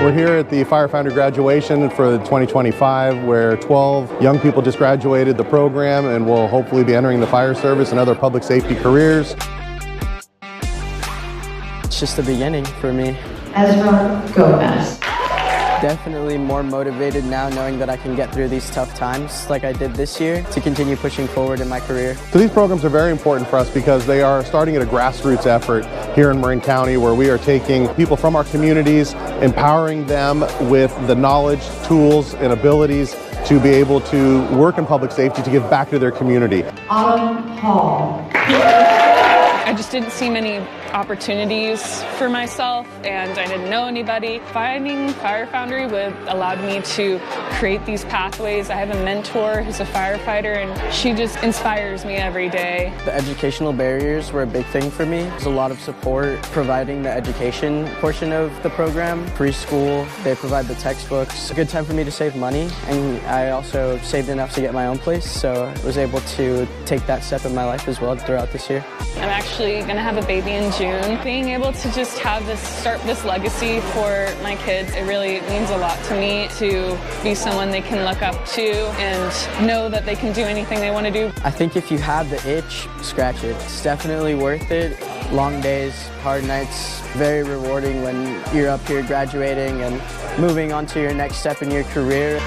We're here at the Fire Foundry graduation for 2025, where 12 young people just graduated the program and will hopefully be entering the fire service and other public safety careers. It's just the beginning for me. Ezra Gomez. Definitely more motivated now, knowing that I can get through these tough times like I did this year to continue pushing forward in my career. So these programs are very important for us because they are starting at a grassroots effort here in Marin County, where we are taking people from our communities, empowering them with the knowledge, tools, and abilities to be able to work in public safety to give back to their community. Autumn Hall. I just didn't see many opportunities for myself, and I didn't know anybody. Finding Fire Foundry allowed me to create these pathways. I have a mentor who's a firefighter, and she just inspires me every day. The educational barriers were a big thing for me. There's a lot of support providing the education portion of the program. Preschool, they provide the textbooks. A good time for me to save money, and I also saved enough to get my own place, so I was able to take that step in my life as well throughout this year. I'm actually going to have a baby in June. Being able to just start this legacy for my kids, it really means a lot to me to be someone they can look up to and know that they can do anything they want to do. I think if you have the itch, scratch it. It's definitely worth it. Long days, hard nights, very rewarding when you're up here graduating and moving on to your next step in your career.